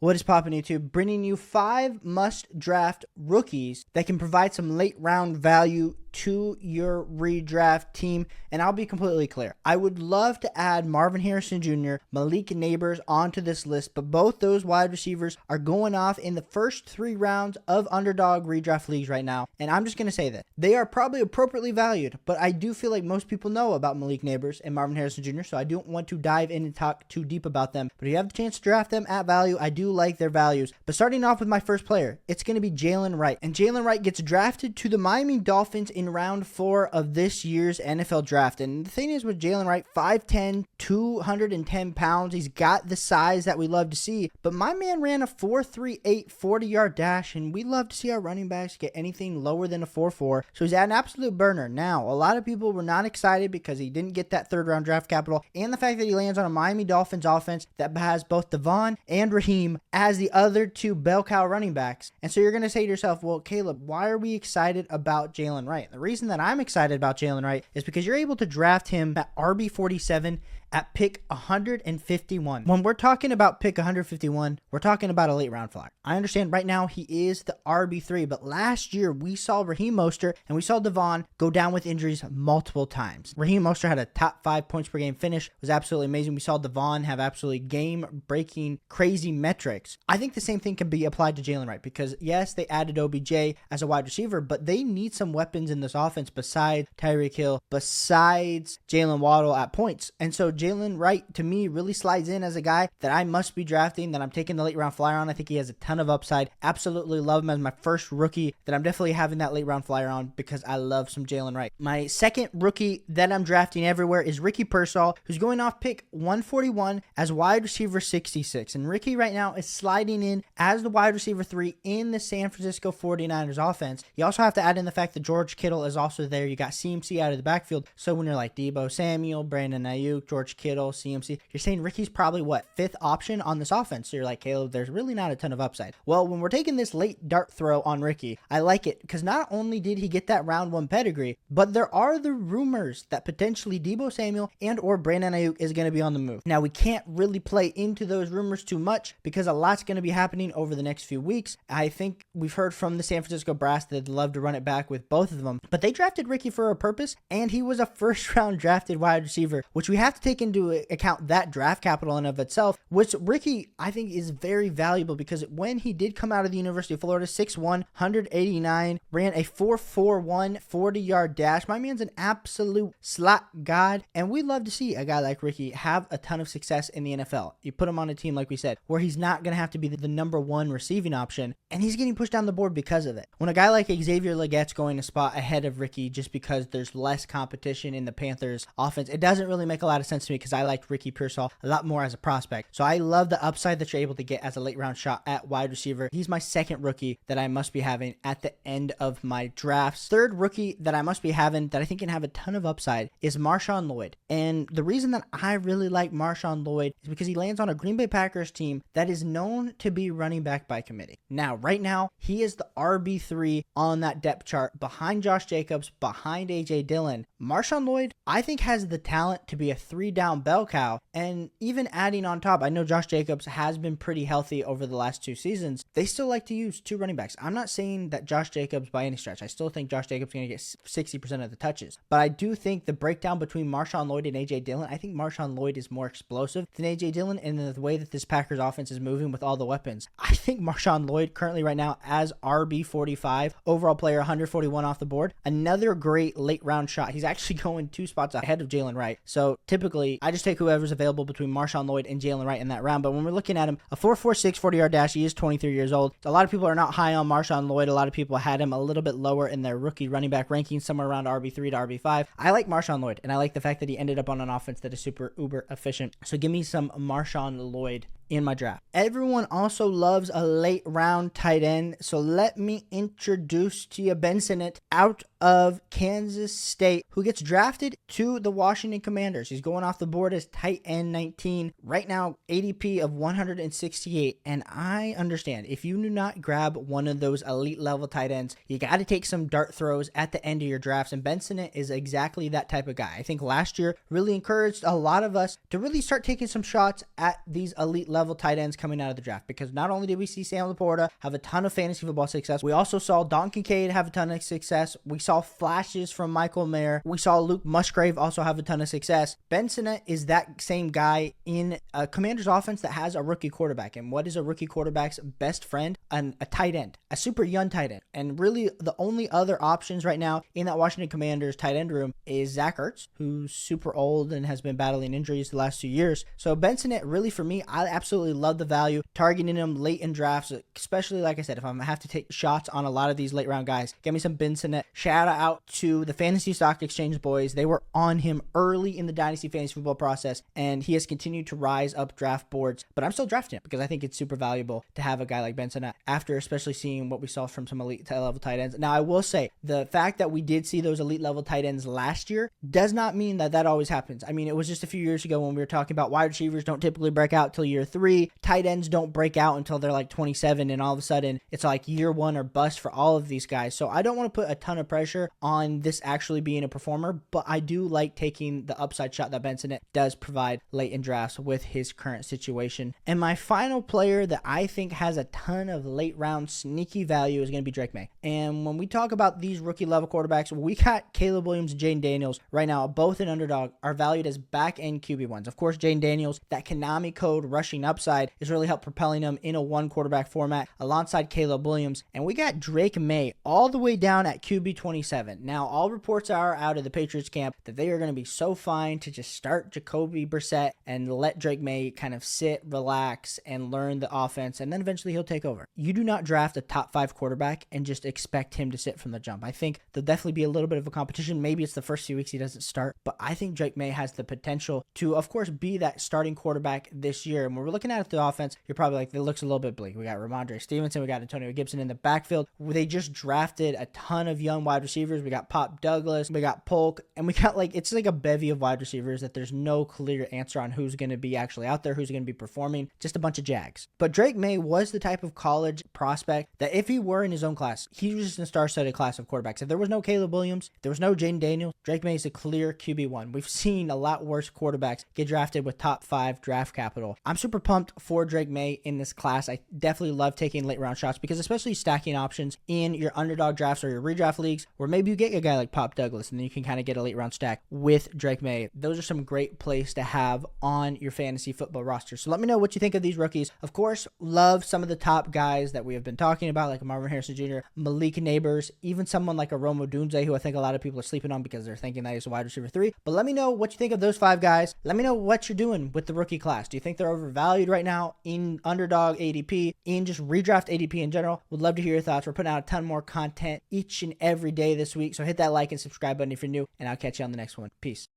What is poppin' YouTube? Bringing you 5 must-draft rookies that can provide some late-round value to your redraft team. And I'll be completely clear. I would love to add Marvin Harrison Jr., Malik Neighbors onto this list, but both those wide receivers are going off in the first 3 rounds of underdog redraft leagues right now. And I'm just going to say that they are probably appropriately valued, but I do feel like most people know about Malik Neighbors and Marvin Harrison Jr., so I don't want to dive in and talk too deep about them. But if you have the chance to draft them at value, I do like their values. But starting off with my first player, it's going to be Jaylen Wright. And Jaylen Wright gets drafted to the Miami Dolphins in round 4 of this year's NFL draft. And the thing is with Jaylen Wright, 5'10", 210 pounds. He's got the size that we love to see. But my man ran a 4.38 40-yard dash, and we love to see our running backs get anything lower than a 4.4. So he's at an absolute burner. Now, a lot of people were not excited because he didn't get that 3rd-round draft capital, and the fact that he lands on a Miami Dolphins offense that has both Devon and Raheem as the other 2 bell cow running backs. And so you're going to say to yourself, well, Caleb, why are we excited about Jaylen Wright? The reason that I'm excited about Jaylen Wright is because you're able to draft him at RB47 at pick 151. When we're talking about pick 151, we're talking about a late round flyer. I understand right now he is the RB3, but last year we saw Raheem Mostert and we saw Devon go down with injuries multiple times. Raheem Mostert had a top 5 points per game finish. It was absolutely amazing. We saw Devon have absolutely game-breaking, crazy metrics. I think the same thing can be applied to Jaylen Wright because, yes, they added OBJ as a wide receiver, but they need some weapons in this offense besides Tyreek Hill, besides Jalen Waddle at points. And so Jaylen Wright, to me, really slides in as a guy that I must be drafting, that I'm taking the late round flyer on. I think he has a ton of upside. Absolutely love him as my first rookie that I'm definitely having that late round flyer on because I love some Jaylen Wright. My second rookie that I'm drafting everywhere is Ricky Pearsall, who's going off pick 141 as wide receiver 66. And Ricky right now is sliding in as the wide receiver 3 in the San Francisco 49ers offense. You also have to add in the fact that George Kittle is also there. You got CMC out of the backfield. So when you're like Deebo Samuel, Brandon Ayuk, George Kittle, CMC, you're saying Ricky's probably what, 5th option on this offense. So you're like, Caleb, there's really not a ton of upside. Well, when we're taking this late dart throw on Ricky, I like it because not only did he get that round 1 pedigree, but there are the rumors that potentially Deebo Samuel and or Brandon Ayuk is going to be on the move. Now, we can't really play into those rumors too much because a lot's going to be happening over the next few weeks. I think we've heard from the San Francisco Brass that they'd love to run it back with both of them, but they drafted Ricky for a purpose, and he was a 1st round drafted wide receiver, which we have to take into account that draft capital in of itself, which Ricky, I think, is very valuable because when he did come out of the University of Florida, 6'1", 189, ran a 4.41 40-yard dash. My man's an absolute slot god, and we love to see a guy like Ricky have a ton of success in the NFL. You put him on a team, like we said, where he's not going to have to be the number 1 receiving option, and he's getting pushed down the board because of it. When a guy like Xavier Legette's going a spot ahead of Ricky just because there's less competition in the Panthers offense, it doesn't really make a lot of sense to me because I liked Ricky Pearsall a lot more as a prospect. So I love the upside that you're able to get as a late round shot at wide receiver. He's my second rookie that I must be having at the end of my drafts. Third rookie that I must be having that I think can have a ton of upside is MarShawn Lloyd. And the reason that I really like MarShawn Lloyd is because he lands on a Green Bay Packers team that is known to be running back by committee. Now, right now, he is the RB3 on that depth chart behind Josh Jacobs, behind AJ Dillon. MarShawn Lloyd, I think, has the talent to be a 3-down bell cow. And even adding on top, I know Josh Jacobs has been pretty healthy over the last 2 seasons. They still like to use 2 running backs. I'm not saying that Josh Jacobs by any stretch. I still think Josh Jacobs is going to get 60% of the touches. But I do think the breakdown between MarShawn Lloyd and AJ Dillon, I think MarShawn Lloyd is more explosive than AJ Dillon in the way that this Packers offense is moving with all the weapons. I think MarShawn Lloyd currently right now as RB45, overall player 141 off the board. Another great late round shot. He's actually going 2 spots ahead of Jaylen Wright. So typically I just take whoever's available between MarShawn Lloyd and Jaylen Wright in that round. But when we're looking at him, a 4.46 40-yard dash, he is 23 years old. A lot of people are not high on MarShawn Lloyd. A lot of people had him a little bit lower in their rookie running back rankings, somewhere around RB3 to RB5. I like MarShawn Lloyd, and I like the fact that he ended up on an offense that is super uber efficient. So give me some MarShawn Lloyd in my draft. Everyone also loves a late round tight end, so let me introduce to you Ben Sinnott out of Kansas State, who gets drafted to the Washington Commanders. He's going off the board as tight end 19. Right now, ADP of 168, and I understand if you do not grab one of those elite level tight ends, you got to take some dart throws at the end of your drafts, and Ben Sinnott is exactly that type of guy. I think last year really encouraged a lot of us to really start taking some shots at these elite level level tight ends coming out of the draft, because not only did we see Sam Laporta have a ton of fantasy football success, we also saw Don Kincaid have a ton of success. We saw flashes from Michael Mayer. We saw Luke Musgrave also have a ton of success. Ben Sinnott is that same guy in a Commander's offense that has a rookie quarterback. And what is a rookie quarterback's best friend? A tight end, a super young tight end. And really the only other options right now in that Washington Commanders tight end room is Zach Ertz, who's super old and has been battling injuries the last 2 years. So Ben Sinnott, really for me, I absolutely love the value, targeting him late in drafts, especially like I said, if I'm going to have to take shots on a lot of these late round guys, get me some Ben Sinnott. Shout out to the Fantasy Stock Exchange boys. They were on him early in the Dynasty Fantasy Football process, and he has continued to rise up draft boards. But I'm still drafting him because I think it's super valuable to have a guy like Ben Sinnott after especially seeing what we saw from some elite level tight ends. Now, I will say the fact that we did see those elite level tight ends last year does not mean that that always happens. I mean, it was just a few years ago when we were talking about wide receivers don't typically break out till year 3. Tight ends don't break out until they're like 27, and all of a sudden it's like year 1 or bust for all of these guys. So I don't want to put a ton of pressure on this actually being a performer, but I do like taking the upside shot that Ben Sinnott does provide late in drafts with his current situation. And my final player that I think has a ton of late round sneaky value is going to be Drake Maye. And when we talk about these rookie level quarterbacks, we got Caleb Williams and Jayden Daniels right now, both an underdog, are valued as back end QB1s. Of course, Jayden Daniels, that Konami code rushing upside is really helped propelling him in a one quarterback format alongside Caleb Williams. And we got Drake Maye all the way down at QB 27. Now, all reports are out of the Patriots camp that they are going to be so fine to just start Jacoby Brissett and let Drake Maye kind of sit, relax, and learn the offense, and then eventually he'll take over. You do not draft a top 5 quarterback and just expect him to sit from the jump. I think there'll definitely be a little bit of a competition. Maybe it's the first few weeks he doesn't start, but I think Drake Maye has the potential to, of course, be that starting quarterback this year. And when we're looking at the offense, you're probably like, it looks a little bit bleak. We got Ramondre Stevenson, we got Antonio Gibson in the backfield. They just drafted a ton of young wide receivers. We got Pop Douglas, we got Polk, and we got it's like a bevy of wide receivers that there's no clear answer on who's going to be actually out there, who's going to be performing, just a bunch of Jags. But Drake Maye was the type of college prospect that if he were in his own class, he was just in a star-studded class of quarterbacks. If there was no Caleb Williams, if there was no Jayden Daniels, Drake Maye is a clear QB1. We've seen a lot worse quarterbacks get drafted with top 5 draft capital. I'm super pumped for Drake Maye in this class. I definitely love taking late round shots because especially stacking options in your underdog drafts or your redraft leagues, where maybe you get a guy like Pop Douglas and then you can kind of get a late round stack with Drake Maye. Those are some great plays to have on your fantasy football roster. So let me know what you think of these rookies. Of course, love some of the top guys that we have been talking about, like Marvin Harrison Jr., Malik Neighbors, even someone like a Rome Odunze, who I think a lot of people are sleeping on because they're thinking that he's a wide receiver 3. But let me know what you think of those 5 guys. Let me know what you're doing with the rookie class. Do you think they're overvalued right now in underdog ADP, in just redraft ADP in general? Would love to hear your thoughts. We're putting out a ton more content each and every day this week. So hit that like and subscribe button if you're new, and I'll catch you on the next one. Peace.